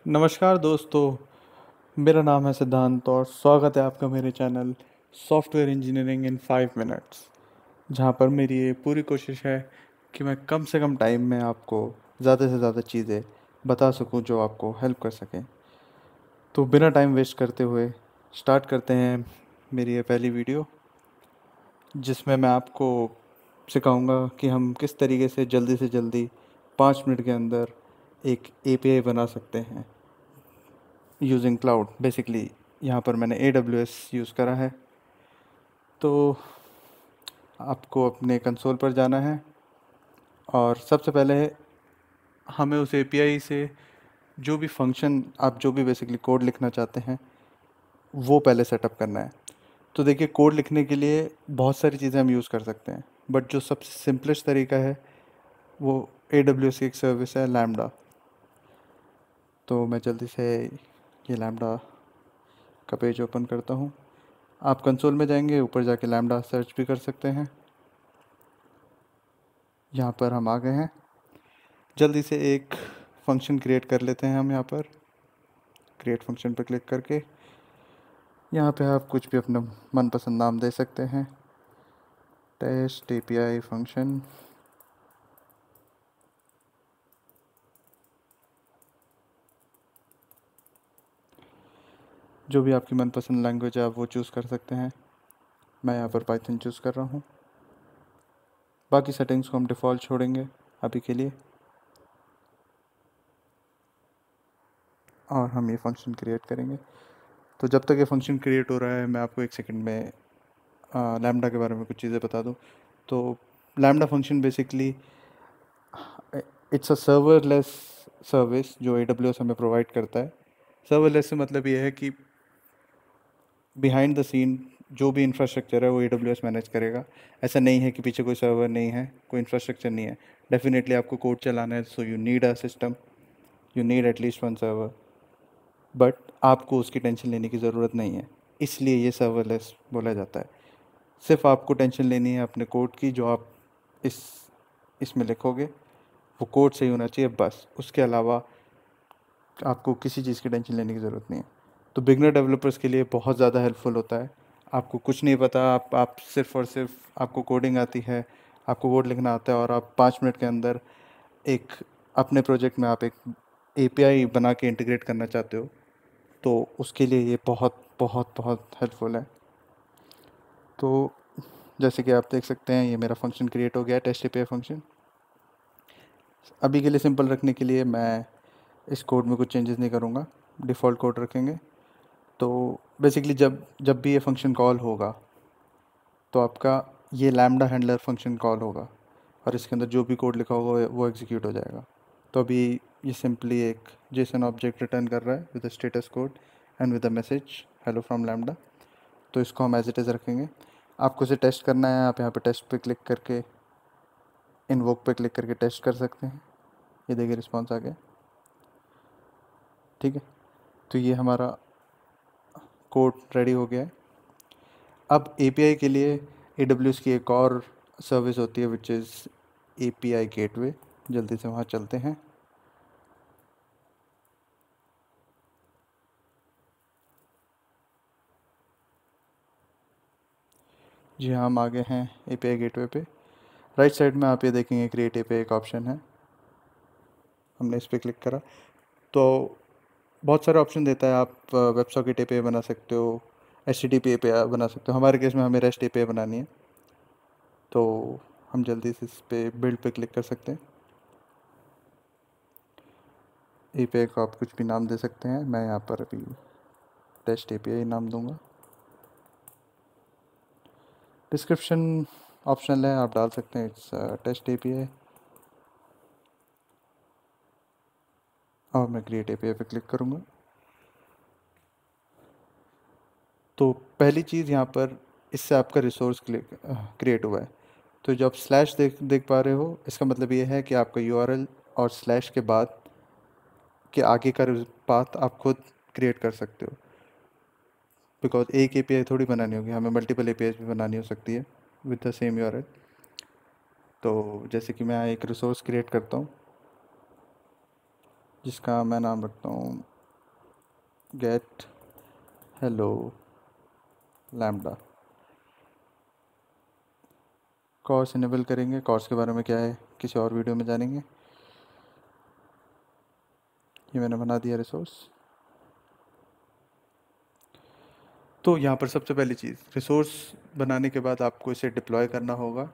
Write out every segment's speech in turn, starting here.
नमस्कार दोस्तों, मेरा नाम है सिद्धांत और स्वागत है आपका मेरे channel software engineering in 5 minutes, जहाँ पर मेरी ये पूरी कोशिश है कि मैं कम से कम टाइम में आपको ज़्यादा से ज़्यादा चीज़ें बता सकूं जो आपको हेल्प कर सकें। तो बिना टाइम वेस्ट करते हुए स्टार्ट करते हैं मेरी ये पहली वीडियो, जिसमें मैं आपको सिखाऊंगा कि हम किस तरीके से जल्दी 5 मिनट के अंदर एक एपीआई बना सकते हैं यूजिंग क्लाउड। बेसिकली यहाँ पर मैंने AWS यूज़ करा है। तो आपको अपने कंसोल पर जाना है और सबसे पहले हमें उस एपीआई से जो भी फंक्शन आप जो भी बेसिकली कोड लिखना चाहते हैं वो पहले सेटअप करना है। तो देखिए, कोड लिखने के लिए बहुत सारी चीज़ें हम यूज़ कर सकते हैं, बट जो सबसे सिंपलेस्ट तरीका है वो AWS की एक सर्विस है लैम्बडा। तो मैं जल्दी से ये लैम्बडा का पेज ओपन करता हूँ। आप कंसोल में जाएंगे, ऊपर जाके लैम्बडा सर्च भी कर सकते हैं। यहाँ पर हम आ गए हैं। जल्दी से एक फंक्शन क्रिएट कर लेते हैं हम। यहाँ पर क्रिएट फंक्शन पर क्लिक करके यहाँ पे आप कुछ भी अपना मनपसंद नाम दे सकते हैं। Test API function. जो भी आपकी मनपसंद लैंग्वेज है आप वो चूज़ कर सकते हैं। मैं यहाँ पर पाइथन चूज़ कर रहा हूँ। बाकी सेटिंग्स को हम डिफ़ॉल्ट छोड़ेंगे अभी के लिए, और हम ये फंक्शन क्रिएट करेंगे। तो जब तक ये फंक्शन क्रिएट हो रहा है, मैं आपको एक सेकंड में लैम्बडा के बारे में कुछ चीज़ें बता दूं। तो lambda function basically it's a serverless service जो AWS हमें प्रोवाइड करता है। सर्वरलेस से मतलब ये है कि बिहाइंड द सीन जो भी इंफ्रास्ट्रक्चर है वो AWS मैनेज करेगा। ऐसा नहीं है कि पीछे कोई सर्वर नहीं है, कोई इंफ्रास्ट्रक्चर नहीं है। डेफिनेटली आपको कोड चलाना है, so you need a system, you need at least one server, but आपको उसकी टेंशन लेने की ज़रूरत नहीं है। इसलिए ये सर्वरलेस बोला जाता है। सिर्फ आपको टेंशन लेनी है अपने कोड की, जो आप इस इसमें लिखोगे वो कोड सही होना चाहिए बस। उसके अलावा आपको किसी चीज़ की टेंशन लेने की ज़रूरत नहीं है। तो बिगनर डेवलपर्स के लिए बहुत ज़्यादा हेल्पफुल होता है। आपको कुछ नहीं पता, आप सिर्फ और सिर्फ आपको कोडिंग आती है, आपको कोड लिखना आता है, और आप 5 मिनट के अंदर एक अपने प्रोजेक्ट में आप एक एपीआई बना के इंटीग्रेट करना चाहते हो, तो उसके लिए ये बहुत बहुत बहुत हेल्पफुल है। तो जैसे कि आप देख सकते हैं, ये मेरा फंक्शन क्रिएट हो गया, टेस्ट एपीआई फंक्शन। अभी के लिए सिंपल रखने के लिए मैं इस कोड में कुछ चेंजेस नहीं करूँगा, डिफ़ॉल्ट कोड रखेंगे। तो बेसिकली जब जब भी ये फंक्शन कॉल होगा तो आपका ये लैम्बडा हैंडलर फंक्शन कॉल होगा, और इसके अंदर जो भी कोड लिखा होगा वो एग्जीक्यूट हो जाएगा। तो अभी ये सिंपली एक जेसन ऑब्जेक्ट रिटर्न कर रहा है with the status code and with the message hello from lambda. तो इसको हम एज इट इज़ रखेंगे। आपको इसे टेस्ट करना है, आप यहाँ पे टेस्ट पे क्लिक करके इनवोक पे क्लिक करके टेस्ट कर सकते हैं। ये देखिए रिस्पॉन्स आ गया। ठीक है, तो ये हमारा कोड रेडी हो गया है। अब एपीआई के लिए AWS की एक और सर्विस होती है विच इज़ API गेटवे। जल्दी से वहाँ चलते हैं। जी हाँ, हम आ गए हैं API गेटवे पे। राइट साइड में आप ये देखेंगे क्रिएट API का ऑप्शन है। हमने इस पर क्लिक करा तो बहुत सारे ऑप्शन देता है। आप वेब सॉकेट API बना सकते हो, HTTP API बना सकते हो। हमारे केस में हमें REST API बनानी है, तो हम जल्दी से इस पे बिल्ड पे क्लिक कर सकते हैं। API को आप कुछ भी नाम दे सकते हैं। मैं यहाँ पर अभी टेस्ट API नाम दूंगा। डिस्क्रिप्शन ऑप्शनल है, आप डाल सकते हैं इट्स टेस्ट API, और मैं क्रिएट API पे क्लिक करूँगा। तो पहली चीज़ यहाँ पर, इससे आपका रिसोर्स क्रिएट हुआ है। तो जो आप स्लैश देख देख पा रहे हो, इसका मतलब ये है कि आपका URL और स्लैश के बाद के आगे का पाथ आप खुद क्रिएट कर सकते हो। बिकॉज एक API थोड़ी बनानी होगी, हमें मल्टीपल API भी बनानी हो सकती है विद द सेम URL। तो जैसे कि मैं एक रिसोर्स क्रिएट करता हूँ, जिसका मैं नाम रखता हूँ get hello lambda. CORS enable करेंगे। कॉर्स के बारे में क्या है किसी और वीडियो में जानेंगे। ये मैंने बना दिया रिसोर्स। तो यहाँ पर सबसे पहली चीज़, रिसोर्स बनाने के बाद आपको इसे डिप्लॉय करना होगा।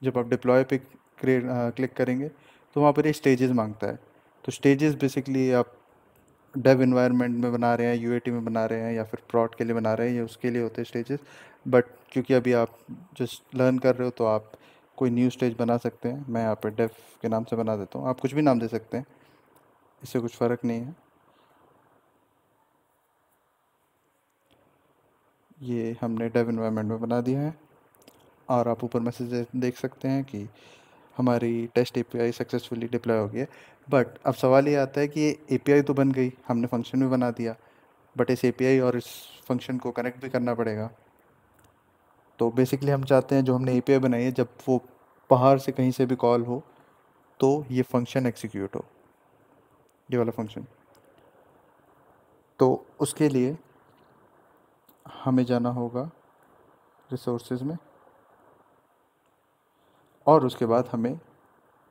जब आप डिप्लॉय पे क्लिक करेंगे तो वहाँ पर ये स्टेजेस मांगता है। तो स्टेजेस बेसिकली आप डेव इन्वायरमेंट में बना रहे हैं, यूएटी में बना रहे हैं, या फिर प्रॉड के लिए बना रहे हैं, ये उसके लिए होते हैं स्टेजेस। बट क्योंकि अभी आप जस्ट लर्न कर रहे हो तो आप कोई न्यू स्टेज बना सकते हैं। मैं यहाँ पर डेव के नाम से बना देता हूँ, आप कुछ भी नाम दे सकते हैं, इससे कुछ फ़र्क नहीं है। ये हमने डेव इन्वायरमेंट में बना दिया है और आप ऊपर मैसेज देख सकते हैं कि हमारी टेस्ट एपीआई सक्सेसफुली डिप्लॉय हो गई है। बट अब सवाल ये आता है कि ये एपीआई तो बन गई, हमने फंक्शन भी बना दिया, बट इस एपीआई और इस फंक्शन को कनेक्ट भी करना पड़ेगा। तो बेसिकली हम चाहते हैं जो हमने एपीआई बनाई है, जब वो बाहर से कहीं से भी कॉल हो तो ये फंक्शन एग्जीक्यूट हो, ये वाला फंक्शन। तो उसके लिए हमें जाना होगा रिसोर्सेज में, और उसके बाद हमें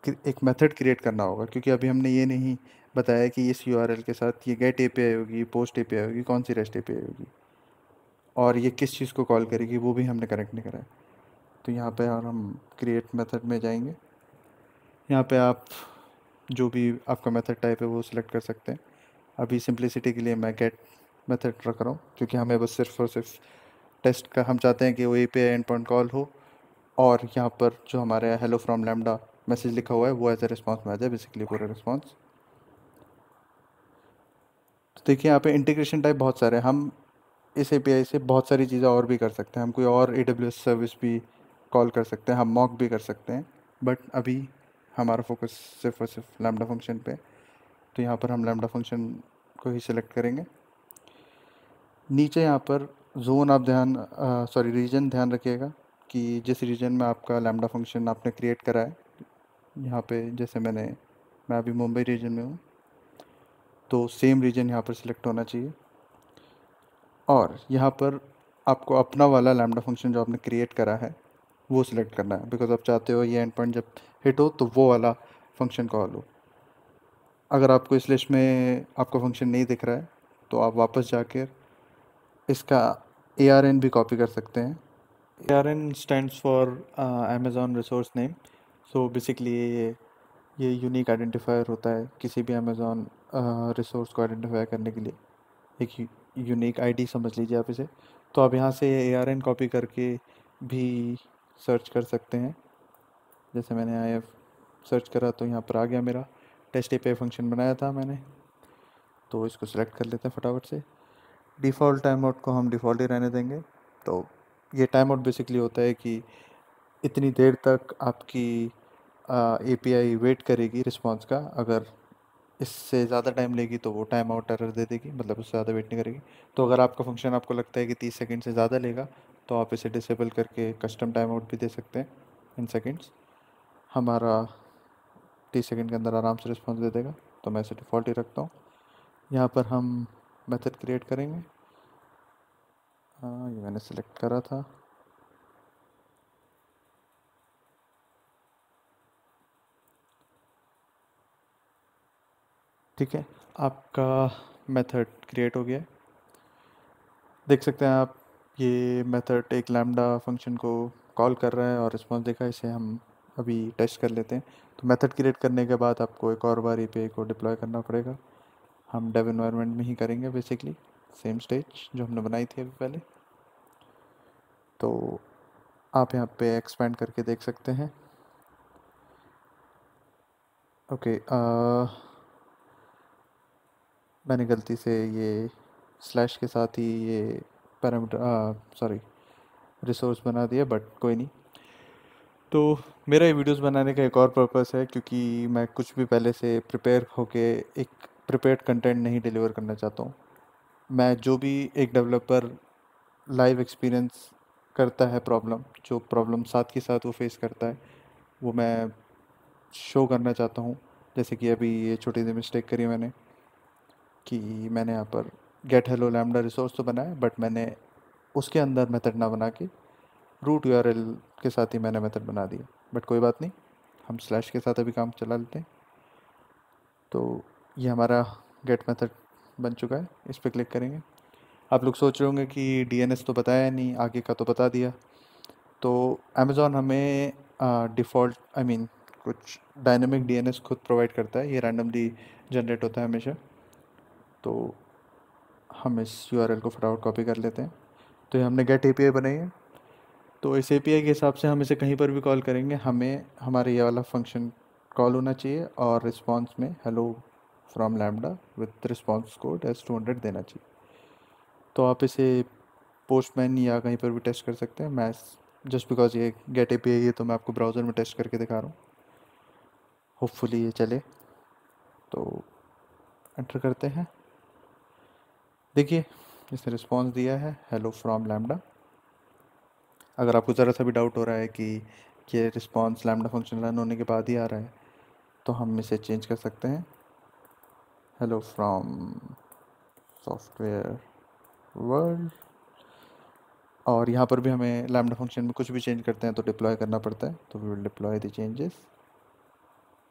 एक मेथड क्रिएट करना होगा, क्योंकि अभी हमने ये नहीं बताया कि इस यूआरएल के साथ ये गेट एपीआई होगी, पोस्ट एपीआई होगी, कौन सी रेस्ट एपीआई होगी, और ये किस चीज़ को कॉल करेगी, वो भी हमने करेक्ट नहीं करा है। तो यहाँ पे और हम क्रिएट मेथड में जाएंगे। यहाँ पे आप जो भी आपका मेथड टाइप है वो सिलेक्ट कर सकते हैं। अभी सिंप्लिसिटी के लिए मैं गेट मेथड रख रहा हूँ, क्योंकि हमें बस सिर्फ और सिर्फ टेस्ट का हम चाहते हैं कि वो एपीआई एंड पॉइंट कॉल हो, और यहाँ पर जो हमारे हेलो फ्रॉम लैम्डा मैसेज लिखा हुआ है वो एज ए रिस्पॉन्स में आ जाए, बेसिकली पूरा रिस्पॉन्स। तो देखिए यहाँ पे इंटीग्रेशन टाइप बहुत सारे हैं। हम इस एपीआई से बहुत सारी चीज़ें और भी कर सकते हैं। हम कोई और AWS सर्विस भी कॉल कर सकते हैं, हम मॉक भी कर सकते हैं, बट अभी हमारा फोकस सिर्फ और सिर्फ लैम्डा फंक्शन पे है। तो यहाँ पर हम लैम्डा फंक्शन को ही सिलेक्ट करेंगे। नीचे यहाँ पर जोन आप रीजन ध्यान रखिएगा कि जिस रीजन में आपका लैम्डा फंक्शन आपने क्रिएट करा है, यहाँ पे जैसे मैं अभी मुंबई रीजन में हूँ, तो सेम रीजन यहाँ पर सिलेक्ट होना चाहिए। और यहाँ पर आपको अपना वाला लैम्डा फंक्शन जो आपने क्रिएट करा है वो सिलेक्ट करना है, बिकॉज आप चाहते हो ये एंड पॉइंट जब हिट हो तो वो वाला फंक्शन कॉल हो। अगर आपको इस लिस्ट में आपका फंक्शन नहीं दिख रहा है तो आप वापस जाकर इसका ARN भी कॉपी कर सकते हैं। ARN stands for Amazon resource name. So basically ये यूनिक आइडेंटिफायर होता है किसी भी अमेज़ॉन रिसोर्स को आइडेंटिफाई करने के लिए, एक यूनिक आईडी समझ लीजिए आप इसे। तो आप यहाँ से ARN कॉपी करके भी सर्च कर सकते हैं। जैसे मैंने IF सर्च करा तो यहाँ पर आ गया मेरा टेस्ट एपीआई फंक्शन बनाया था मैंने, तो इसको सिलेक्ट कर लेते हैं फटाफट से। डिफ़ॉल्ट टाइम आउट को हम डिफ़ॉल्ट ही रहने देंगे। तो ये टाइम आउट बेसिकली होता है कि इतनी देर तक आपकी एपीआई वेट करेगी रिस्पांस का। अगर इससे ज़्यादा टाइम लेगी तो वो टाइम आउट एरर दे देगी, मतलब उससे ज़्यादा वेट नहीं करेगी। तो अगर आपका फंक्शन आपको लगता है कि 30 सेकंड से ज़्यादा लेगा तो आप इसे डिसेबल करके कस्टम टाइम आउट भी दे सकते हैं इन सेकंड्स। हमारा 30 सेकंड के अंदर आराम से रिस्पॉन्स दे देगा, तो मैं इसे डिफ़ॉल्ट ही रखता हूँ। यहाँ पर हम मेथड क्रिएट करेंगे। ये मैंने सेलेक्ट करा था। ठीक है, आपका मेथड क्रिएट हो गया है। देख सकते हैं आप ये मेथड एक लैम्डा फंक्शन को कॉल कर रहा है और रिस्पॉन्स देखा। इसे हम अभी टेस्ट कर लेते हैं। तो मेथड क्रिएट करने के बाद आपको एक और बार एपीआई को डिप्लॉय करना पड़ेगा। हम डेव एनवायरनमेंट में ही करेंगे बेसिकली, सेम स्टेज जो हमने बनाई थी अभी पहले। तो आप यहाँ पे एक्सपेंड करके देख सकते हैं। ओके, मैंने गलती से ये स्लैश के साथ ही ये पैरामीटर रिसोर्स बना दिया, बट कोई नहीं। तो मेरा ये वीडियोस बनाने का एक और पर्पस है, क्योंकि मैं कुछ भी पहले से प्रिपेयर होके एक प्रिपेयर्ड कंटेंट नहीं डिलीवर करना चाहता हूँ। मैं जो भी एक डेवलपर लाइव एक्सपीरियंस करता है, जो प्रॉब्लम साथ के साथ वो फेस करता है, वो मैं शो करना चाहता हूँ। जैसे कि अभी ये छोटी सी मिस्टेक करी मैंने कि मैंने यहाँ पर गेट हेलो लैम्डा रिसोर्स तो बनाया, बट मैंने उसके अंदर मेथड ना बना के रूट यूआरएल के साथ ही मैंने मेथड बना दिया। बट कोई बात नहीं, हम स्लैश के साथ अभी काम चला लेते हैं। तो ये हमारा गेट मेथड बन चुका है, इस पर क्लिक करेंगे। आप लोग सोच रहे होंगे कि डीएनएस तो बताया नहीं, आगे का तो बता दिया। तो अमेज़ॉन हमें डिफ़ॉल्ट आई मीन कुछ डायनेमिक डीएनएस खुद प्रोवाइड करता है, ये रैंडमली जनरेट होता है हमेशा। तो हम इस यूआरएल को फटाफट कॉपी कर लेते हैं। तो ये हमने गेट एपीआई बनाई है, तो इस एपीआई के हिसाब से हम इसे कहीं पर भी कॉल करेंगे, हमें हमारे ये वाला फंक्शन कॉल होना चाहिए और रिस्पॉन्स में hello from lambda with response code S200 देना चाहिए। तो आप इसे पोस्टमैन या कहीं पर भी टेस्ट कर सकते हैं। मैं जस्ट बिकॉज ये गेट एपीआई है तो मैं आपको ब्राउज़र में टेस्ट करके दिखा रहा हूँ, होपफुली ये चले। तो एंटर करते हैं, देखिए इसने रिस्पॉन्स दिया है हेलो फ्रॉम लैम्डा। अगर आपको ज़रा सा भी डाउट हो रहा है कि ये रिस्पॉन्स लैम्डा फंक्शन रन होने के बाद ही आ रहा है, तो हम इसे चेंज कर सकते हैं, हेलो फ्रॉम सॉफ्टवेयर वर्ल्ड। और यहाँ पर भी हमें लैम्डा फंक्शन में कुछ भी चेंज करते हैं तो डिप्लॉय करना पड़ता है, तो we will deploy the changes.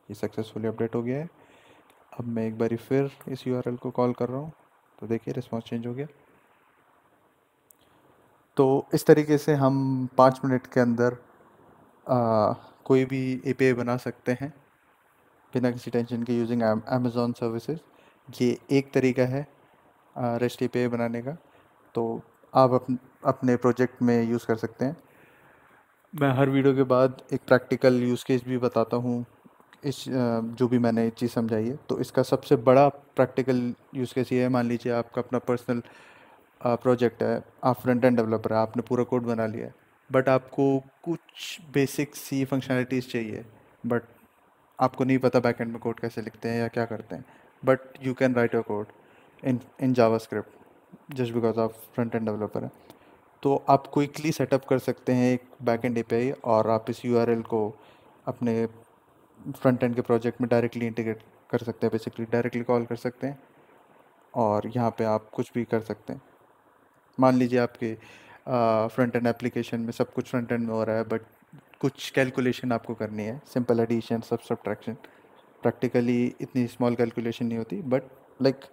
ये सक्सेसफुली अपडेट हो गया है। अब मैं एक बारी फिर इस यूआरएल को कॉल कर रहा हूँ, तो देखिए रिस्पॉन्स चेंज हो गया। तो इस तरीके से हम 5 मिनट के अंदर कोई भी एपीआई बना सकते हैं बिना किसी टेंशन के, यूजिंग अमेज़ॉन सर्विसेज। ये एक तरीका है रेस्ट एपीआई बनाने का, तो आप अपने प्रोजेक्ट में यूज़ कर सकते हैं। मैं हर वीडियो के बाद एक प्रैक्टिकल यूज़ केस भी बताता हूँ, इस जो भी मैंने चीज़ समझाई है। तो इसका सबसे बड़ा प्रैक्टिकल यूज़ केस ये है, मान लीजिए आपका अपना पर्सनल प्रोजेक्ट है, आप फ्रंट एंड डेवलपर है, आपने पूरा कोड बना लिया है, बट आपको कुछ बेसिक सी फंक्शनैलिटीज़ चाहिए, बट आपको नहीं पता बैकएंड में कोड कैसे लिखते हैं या क्या करते हैं, but you can write your code in JavaScript just because आप फ्रंट एंड डेवलपर हैं। तो आप क्विकली सेटअप कर सकते हैं एक बैकएंड एपीआई, और आप इस यूआरएल को अपने फ्रंट एंड के प्रोजेक्ट में डायरेक्टली इंटीग्रेट कर सकते हैं, बेसिकली डायरेक्टली कॉल कर सकते हैं, और यहाँ पे आप कुछ भी कर सकते हैं। मान लीजिए आपके फ्रंट एंड एप्लीकेशन में सब कुछ फ्रंट एंड में हो रहा है, बट कुछ कैलकुलेशन आपको करनी है, सिंपल एडिशन सब्ट्रैक्शन। प्रैक्टिकली इतनी स्मॉल कैलकुलेशन नहीं होती, बट लाइक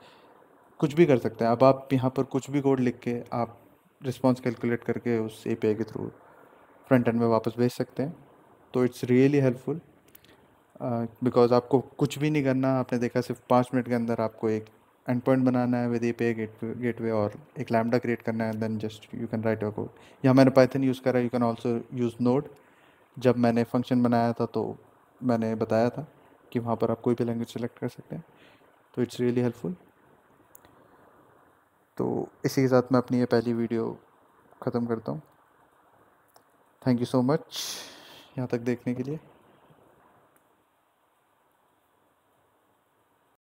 कुछ भी कर सकते हैं। अब आप यहाँ पर कुछ भी कोड लिख के आप रिस्पॉन्स कैलकुलेट करके उस एपीआई के थ्रू फ्रंट एंड में वापस भेज सकते हैं। तो इट्स रियली हेल्पफुल, बिकॉज आपको कुछ भी नहीं करना। आपने देखा सिर्फ 5 मिनट के अंदर आपको एक एंड पॉइंट बनाना है विद एपीआई गेटवे और एक लैम्डा क्रिएट करना है, then just you can write your code. यहाँ मैंने पाइथन यूज़ करा, you can also use node. जब मैंने फंक्शन बनाया था तो मैंने बताया था कि वहाँ पर आप कोई भी लैंग्वेज सेलेक्ट कर सकते हैं। तो इट्स रियली हेल्पफुल। तो इसी के साथ मैं अपनी ये पहली वीडियो ख़त्म करता हूँ। थैंक यू सो मच यहाँ तक देखने के लिए।